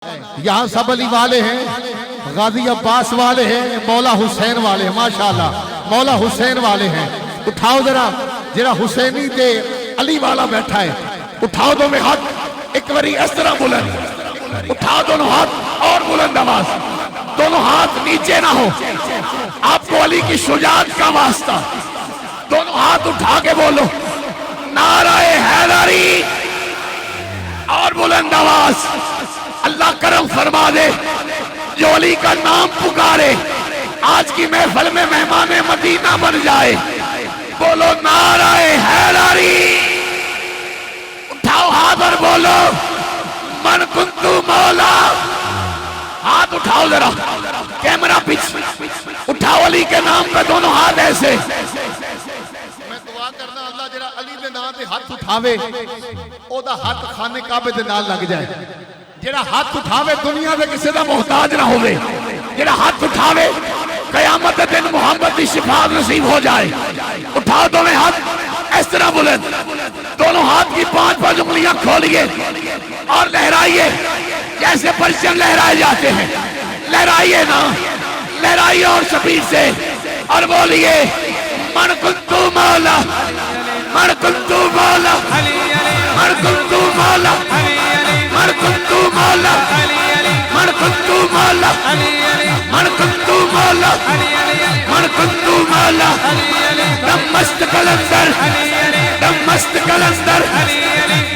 یہاں سب علی والے ہیں، غازی عباس والے ہیں، مولا حسین والے ہیں، ماشاءاللہ مولا حسین والے ہیں۔ اٹھاؤ ذرا جرا حسینی تے علی والا بیٹھا ہے، اٹھاؤ دو میں ہاتھ ایک باری اس طرح بلند، اٹھاؤ دونوں ہاتھ اور بلند آواز، دونوں ہاتھ نیچے نہ ہو، آپ کو علی کی شجاعت کا واسطہ، دونوں ہاتھ اٹھا کے بولو نعرہ حیدری اور بلند آواز۔ اللہ کرم فرما دے جو علی کا نام پکارے آج کی محفل میں مہمان مدینہ بن جائے، بولو نعرہ حیدری، اٹھاؤ ہاتھ اور بولو من کنتو مولا، ہاتھ اٹھاؤ ذرا کیمرہ پیچھے اٹھاؤ علی کے نام پہ دونوں ہاتھ ایسے۔ میں دعا کرنا اللہ جرا علی دے نام پہ ہاتھ اٹھاوے او دا ہاتھ خانے کعبے دے نال لگ جائے، جڑا ہاتھ اٹھاوے دنیا دے کسی دا محتاج نہ ہوئے، جڑا ہاتھ اٹھاوے قیامت دے دن محمد دی شفاعت نصیب ہو جائے۔ اٹھاؤ دونوں ہاتھ اس طرح بلند، دونوں ہاتھ کی پانچ انگلیاں کھولیے اور لہرائیے جیسے پرچم لہرائے جاتے ہیں، لہرائیے نا، لہرائیے اور شبیر سے اور بولیے من کنتو مولا، من کنتو مولا، من کنتو مولا، من کنتو مولا، من کنتو مولا، من کنتو مولا، من کنتو مولا، دم مست کلندر، دم مست کلندر،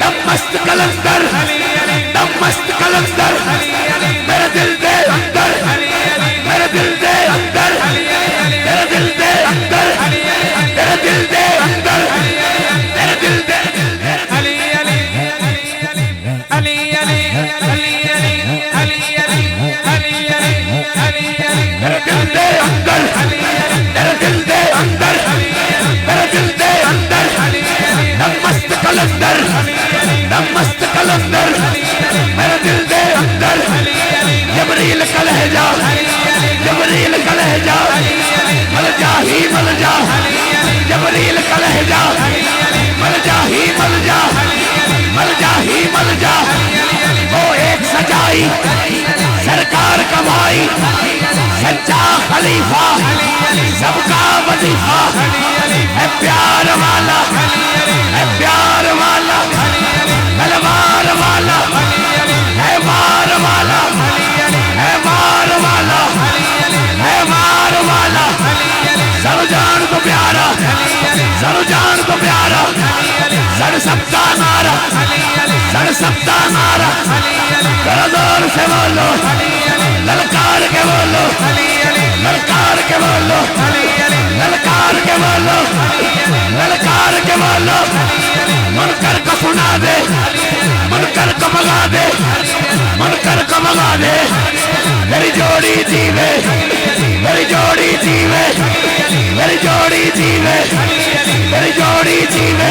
دم مست کلندر، دم مست کلندر، میرے دل دے اندر، میرے دل دے اندر، میرے دل دے اندر، میرے دل دے اندر، میرے دل دے علی علی علی علی علی علی علی علی میرے دل دے اندر، میرے دل دے اندر، میرے دل دے اندر، دم مست کلندر، دم مست کلندر، میرے دل دے اندر، جبریل کا لہجہ، جبریل کا لہجہ، مل جا ہی مل جا، جبریل کا لہجہ، مل جا ہی مل جا، مل جا ہی مل جا، وہ ایک سجائی سرکار کا بھائی، سچا خلیفہ، سب کا وظیفہ، ہے پیار والا، ہے پیار والا، تلوار والا، ہے وار والا، ہے وار والا، ہے وار والا، سر جان کو پیارا، سر جان کو پیارا، سر سب کا نارا، سر سب کا نارا، ذرا زور سے بولو، للکار کے بولو، للکار کے بولو، للکار کے بولو، للکار کے بولو، منکر کو سنا دے، منکر کو بھگا دے، منکر کو بھگا دے، میری جوڑی جیوے، میری جوڑی جیوے، میری جوڑی جیوے، میری جوڑی جیوے،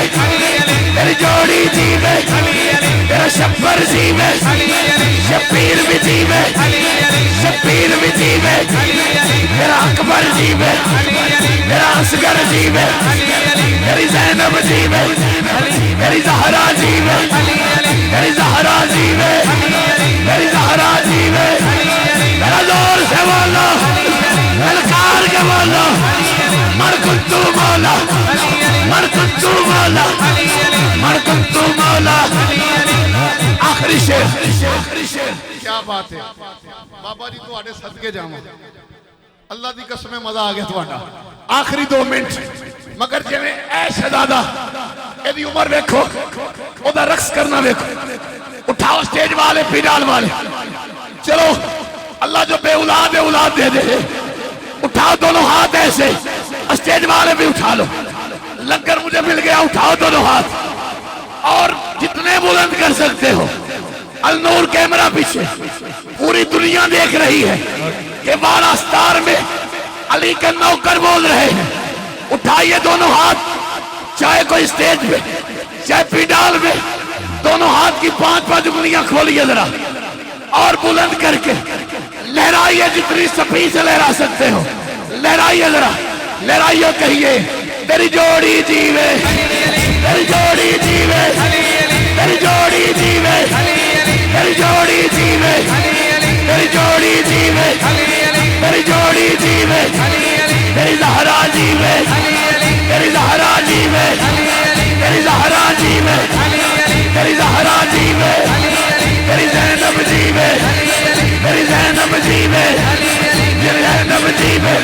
میری جوڑی جیوے، میرا شبر جیوے، شبیر بھی جیوے، شبیر بھی جیوے، میرا اکبر جیوے، میرا اصغر جیوے، میری زینب جیوے، میری زہرا جیوے، میری زہرا جیوے، میری زہرا جیوے، میرا زور سے بولو، للکار کے بولو، من کنتو مولا، من کنتو مولا، من کنتو مولا۔ آخری شیر، کیا بات ہے بابا جی تو آڑے صدقے جاما، اللہ دی قسمیں مزہ آگیا تو آڑا، آخری 2 منٹ مگر جویں اے شہزادہ ایدی عمر ویکھو، او دا رقص کرنا ویکھو، اٹھاؤ سٹیج والے پیڈال والے، چلو اللہ جو بے اولاد ہے اولاد دے دے، اٹھاؤ دونوں ہاتھ ایسے، سٹیج والے بھی اٹھا لو، لنگر مجھے مل گیا، اٹھاؤ دونوں ہاتھ اور جتنے بلند کر سکتے ہو، النور کیمرہ پیچھے، پوری دنیا دیکھ رہی ہے کہ بالا ستار میں علی کے نوکر بول رہے ہیں، اٹھائیے دونوں ہاتھ، چاہے کوئی سٹیج پہ چاہے پیڈال میں، دونوں ہاتھ کی 5 انگلیاں کھولیے ذرا اور بلند کر کے لہرائیے، جتنی سپی سے لہرا سکتے ہو لہرائیے ذرا، لہرائیے کہیے میری جوڑی جیوے، میری جوڑی جیوے، میری جوڑی جیوے، तेरी जोड़ी जीवे, तेरी जोड़ी जीवे, तेरी जोड़ी जीवे, तेरी ज़हरा जीवे, तेरी ज़हरा जीवे, तेरी ज़हरा जीवे, तेरी ज़हरा जीवे, तेरी ज़ैनब जीवे, तेरी ज़ैनब जीवे, तेरी ज़ैनब जीवे,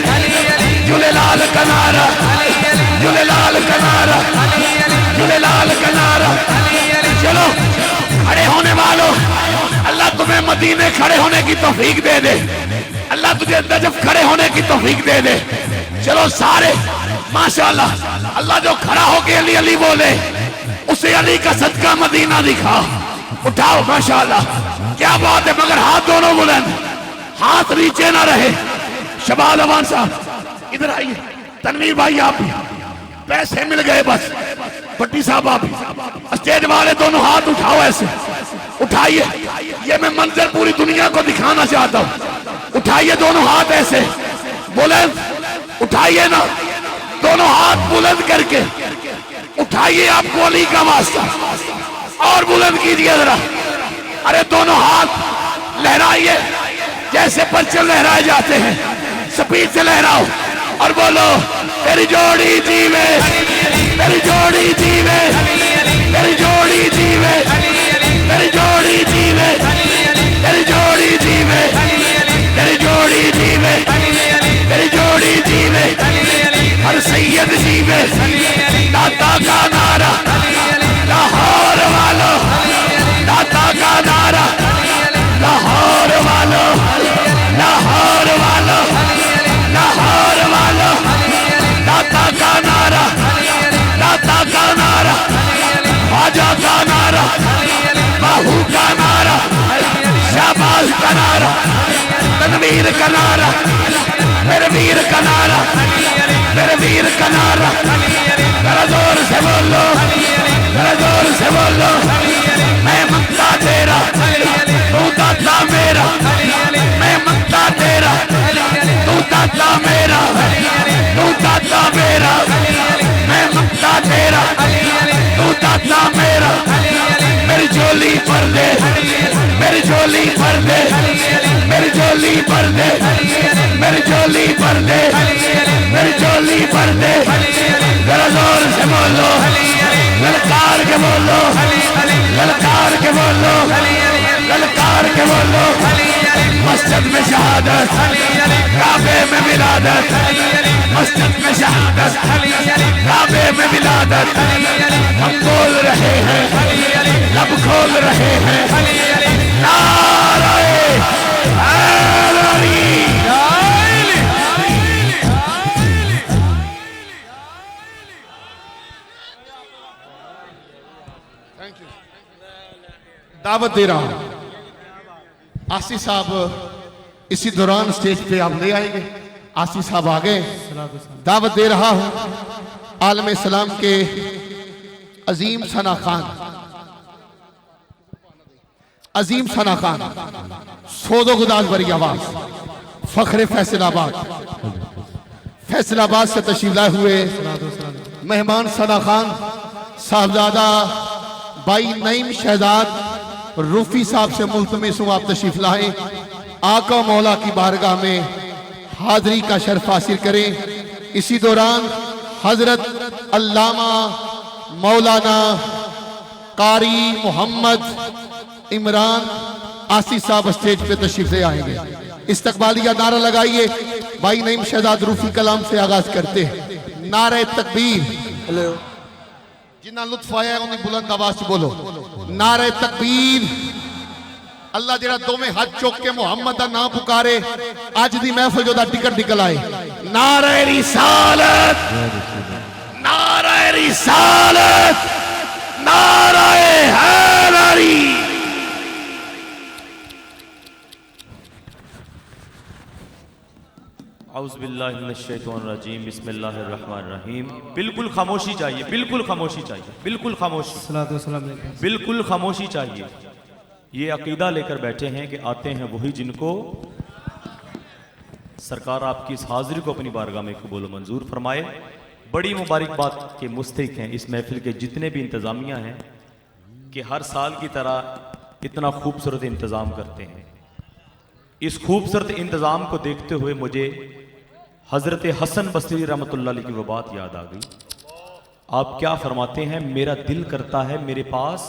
झूलेलाल का नारा, झूलेलाल का नारा, झूलेलाल का नारा। चलो खड़े होने वालों, अल्लाह तुम्हें मदीने खड़े होने की तौफीक दे दे, अल्लाह तुझे नजफ खड़े होने की तौफीक दे दे। चलो सारे माशाअल्लाह, अल्लाह जो खड़ा होके अली अली बोले उसे अली का सदका मदीना दिखा। उठाओ माशाअल्लाह, क्या बात है, मगर हाथ दोनों बुलंद, हाथ नीचे ना रहे। शबाल अमान साहब इधर आइए, तनवीर भाई आप भी, पैसे मिल गए बस। भट्टी साहब आप भी, स्टेज वाले दोनों हाथ उठाओ, ऐसे उठाइए, ये मैं मंजर पूरी दुनिया को दिखाना चाहता हूँ। उठाइए दोनों हाथ ऐसे बुलंद, उठाइए ना दोनों हाथ बुलंद करके उठाइए, आपको अली का वास्ता, और बुलंद कीजिए जरा। अरे दोनों हाथ लहराइए जैसे परचम लहराए जाते हैं, स्पीड से लहराओ और बोलो तेरी जोड़ी जीवे, तेरी जोड़ी जीवे, तेरी जोड़ी जीवे, तेरी जोड़ी जीवे, तेरी जोड़ी जीवे, तेरी जोड़ी जीवे, तेरी जोड़ी जीवे, हर सैयद जीवे। दाता का नारा लाहौर वालों, दाता का नारा लाहौर वालों, लाहौर वालों, लाहौर वालों, दाता का नारा, दाता का नारा, ख्वाजा का नारा, बाहू का नारा, शाबाश का नारा, तनवीर का नारा, मेरे वीर का नारा, मेरे वीर का नारा। जरा जोर से बोलो, जरा जोर से बोलो, मैं मंगता तेरा, तू दाता मेरा, मैं मंगता तेरा, तू दाता मेरा, तू दाता मेरा, मैं मंगता तेरा, तू दाता मेरा। मेरी झोली भर दे, मेरी झोली भर दे, मेरी झोली भर दे, मेरी झोली भर दे, मेरी झोली भर दे। जरा जोर से बोलो, ललकार के बोलो, ललकार के बोलो, ललकार के बोलो। मस्जिद में शहादत, काबे में विलादत, मस्जिद में शहादत, काबे में विलादत। हम बोल रहे हैं, लब खोल रहे हैं, नारे हैदरी। दावत दे रहा हूं, आसी साहब इसी दौरान स्टेज पे आप ले आएंगे। आसी साहब आ गए, दावत दे रहा हूं आलम इस्लाम के अजीम सना खान, अजीम सना खान, सोदो गुदाज बरी आवाज, फखरे फैसलाबाद, फैसलाबाद से तशरीफ लाए हुए मेहमान सना खान साहबजादा भाई नईम शहजाद रूफी साहब से मुल्तमिस हूं आप तशरीफ लाए, आका मौला की बारगाह में हाज़री का शर्फ हासिल करें। इसी दौरान हजरत अल्लामा मौलाना कारी मोहम्मद इमरान आसी साहब स्टेज पे तशरीफ ले आएंगे। इस्तकबालिया नारा लगाइए, भाई नईम शहजाद रूफी कलाम से आगाज करते हैं। नारे तकबीर, जिन्ना लुत्फ आया है उन्हें बुलंद आवाज से बोलो, नारे तकबीर। अल्लाह जेड़ा दोवें हाथ चुक के मुहम्मद दा नाम पुकारे, आज दी महफिल जो दा टिकट निकल आए। नारे रिसालत, नारे रिसालत, नारे हैदरी। औज़ुबिल्लाहिमिनश्शैतानिर्रजीम, बिस्मिल्लाहिर्रहमानिर्रहीम। बिल्कुल खामोशी चाहिए, बिल्कुल खामोशी चाहिए, बिल्कुल खामोशी, बिल्कुल खामोशी चाहिए। ये अकीदा लेकर बैठे हैं कि आते हैं वही जिनको सरकार आपकी इस हाजिरी को अपनी बारगाह में कबूल मंजूर फरमाए। बड़ी मुबारकबाद के मुस्तहिक हैं इस महफिल के जितने भी इंतज़ामिया हैं कि हर साल की तरह इतना खूबसूरत इंतज़ाम करते हैं। इस खूबसूरत इंतज़ाम को देखते हुए मुझे हज़रत हसन बसरी रहमतुल्लाह अलैह की वो बात याद आ गई। आप क्या फरमाते हैं, मेरा दिल करता है मेरे पास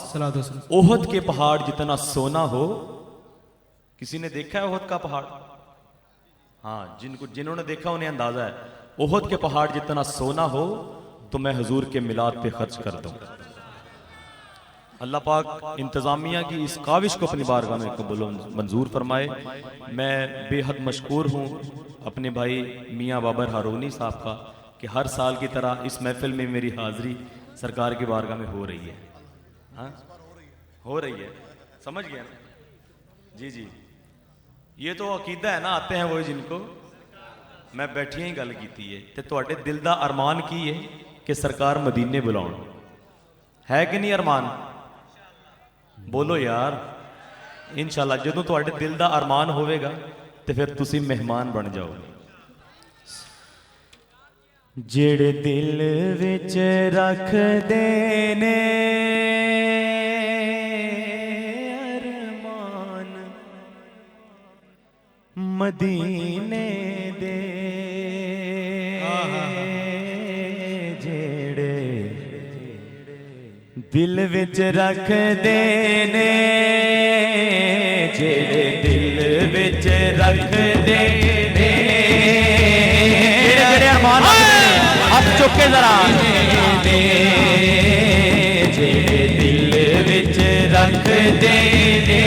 ओहद के पहाड़ जितना सोना हो। किसी ने देखा है ओहद का पहाड़? हाँ, जिन्होंने देखा उन्हें अंदाजा है। ओहद के पहाड़ जितना सोना हो तो मैं हुजूर के मिलाद पे खर्च कर दूं। अल्लाह पाक इंतज़ामिया की इस काविश को अपनी बारगाह में कबूल मंजूर फरमाए। मैं बेहद मशकूर हूँ अपने भाई मियाँ बाबर हारूनी साहब का कि हर साल की तरह इस महफिल में मेरी हाज़री सरकार की बारगाह में हो रही है। हाँ, हो रही है, समझ गया ना? जी जी, ये तो अकीदा है ना, आते हैं वो जिनको मैं बैठिया ही गल कीती है ते तुहाडे दिल दा अरमान की है कि सरकार मदीने बुलाउण, है कि नहीं अरमान? बोलो यार, इंशाअल्लाह जदों तुहाडे दिल दा अरमान होवेगा ते फिर तुसी मेहमान बन जाओगे। जेड़े दिल विच रख देने अरमान मदीने दे, जेड़े दिल विच रख देने, जेड़े दिल विच रख देने, जेड़े अरमान हाथ चुक के जरा, जेड़े दिल विच रख देने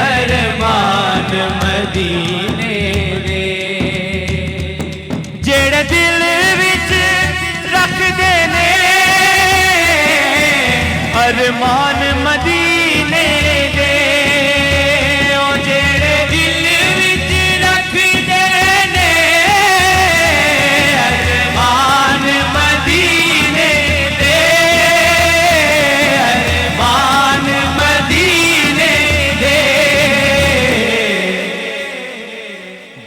अरमान मदीने दे, जेड़े दिल विच रख देने अरमान मदीने दे, ओ जेड़े दिल विच रख देने अरमान मदीने दे, अरमान मदीने दे,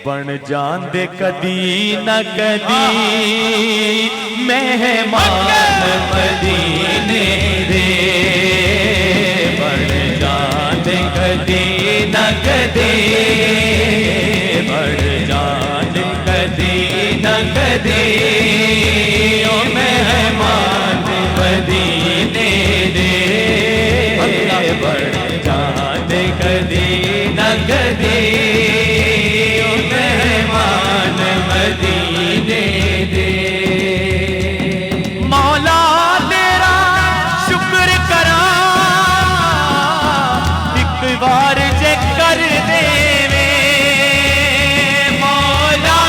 बन जांदे कदी न कदी मेहमान मदीने दे, बन जांदे कदी न कदी, बन जांदे कदी न कदी, ओ मेहमान मदीने दे, बन जांदे कदी न कदी, ओ मेहमान मदीने दे। मौला तेरा शुक्र करा एक बार जे कर देवे, मौला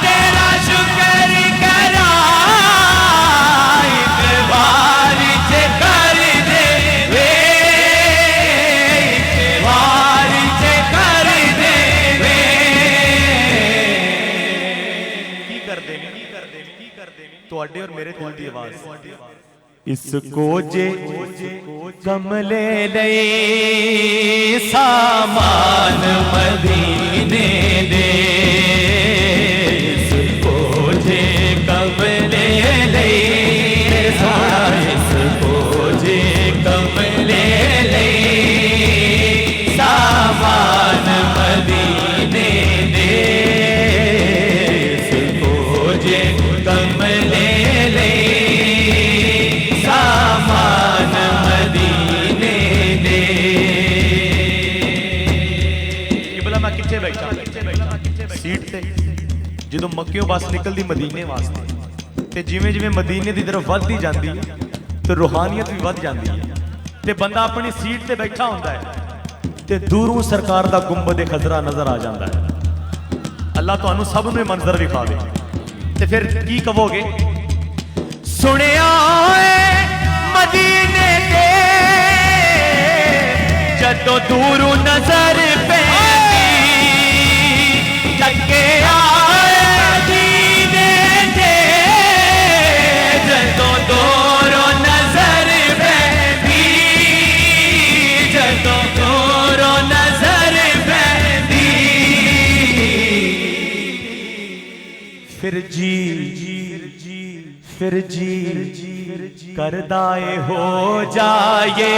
तेरा शुक्र करा एक बार जे कर देवे, एक बार जे कर देवे, की कर देवे, की कर देवे, की कर देवे तुहाडे और मेरे दिल दी आवाज़। इसको जे कमले लई सामान मदीने दे, इसको जे कमले लई, इसको जे कमले लई सामान मदीने दे, इसको जे कमले लई सामान मदीने दे। ये बोला मैं किथे बैठा सीट ते, ਜਦੋਂ ਮੱਕਿਓਂ ਬੱਸ ਨਿਕਲਦੀ ਮਦੀਨੇ ਵਾਸਤੇ ਤੇ ਜਿਵੇਂ ਜਿਵੇਂ ਮਦੀਨੇ ਦੀ ਤਰਫ ਵੱਧਦੀ ਜਾਂਦੀ ਹੈ ਤੇ ਰੂਹਾਨੀਅਤ ਵੀ ਵੱਧ ਜਾਂਦੀ ਹੈ ਤੇ ਬੰਦਾ ਆਪਣੀ ਸੀਟ ਤੇ ਬੈਠਾ ਹੁੰਦਾ ਹੈ ਤੇ ਦੂਰੋਂ ਸਰਕਾਰ ਦਾ ਗੁੰਬਦ ਖਜ਼ਰਾ ਨਜ਼ਰ ਆ ਜਾਂਦਾ ਹੈ। ਅੱਲਾਹ ਤੁਹਾਨੂੰ ਸਭ ਨੂੰ ਇਹ ਮੰਜ਼ਰ ਵਿਖਾਵੇ ਤੇ ਫਿਰ ਕੀ ਕਹੋਗੇ? ਸੁਣਿਆ ਏ ਮਦੀਨੇ ਤੇ ਜਦੋਂ ਦੂਰੋਂ ਨਜ਼ਰ ਪੈਂਦੀ, ਲੱਗੇ ਆਏ ਮਦੀਨੇ ਤੇ ਜਦੋਂ ਦੂਰੋਂ ਨਜ਼ਰ ਪੈਂਦੀ, ਜਦੋਂ ਦੂਰੋਂ ਨਜ਼ਰ ਪੈਂਦੀ, ਫਿਰ ਜੀ کردائے ہو جائے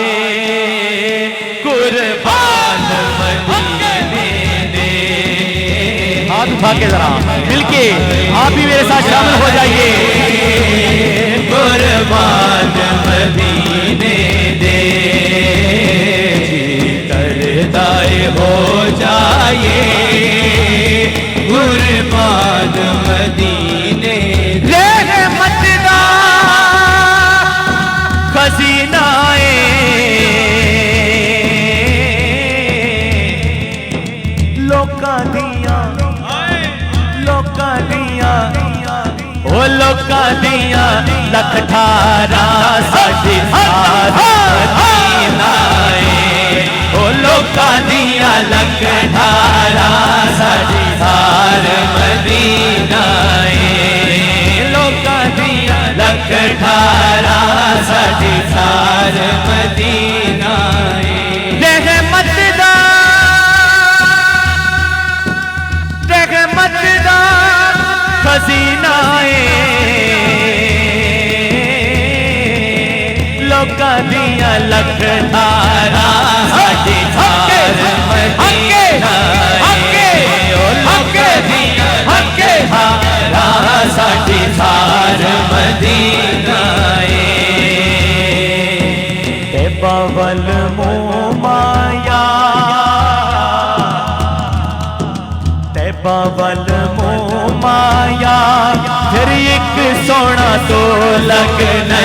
قربان مدینے دے. ہاتھ اٹھا کے ذرا مل کے آپ بھی میرے ساتھ شامل ہو جائیے. قربان مدینے دے کردائے ہو جائے قربان مدینے دے. رحمت دا خزینہ لوکاں دیاں او لوکاں دیاں لکھ ٹھارا ساڈی مدینہ اے. او لوکاں دیاں لکھ ٹھارا ساڈی مدینہ اے. لوکاں دیاں لکھ ٹھارا ساڈی مدینہ اے. رحمت دا خزینہ اے لوکاں دیاں لکھ ٹھارا ساڈی مدینہ اے. او لوکاں دیاں لکھ ٹھارا ساڈی مدینہ اے. تے باول مومایا باول مومایا پھر ایک سونا تو لگنا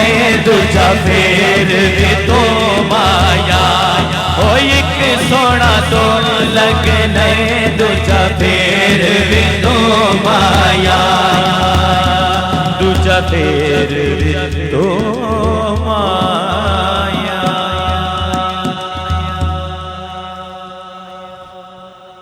دوجا پھر بھی تو مایا. او ایک سونا تو لگنا دوجا پھر بھی تو مایا. دوجا پھر بھی تو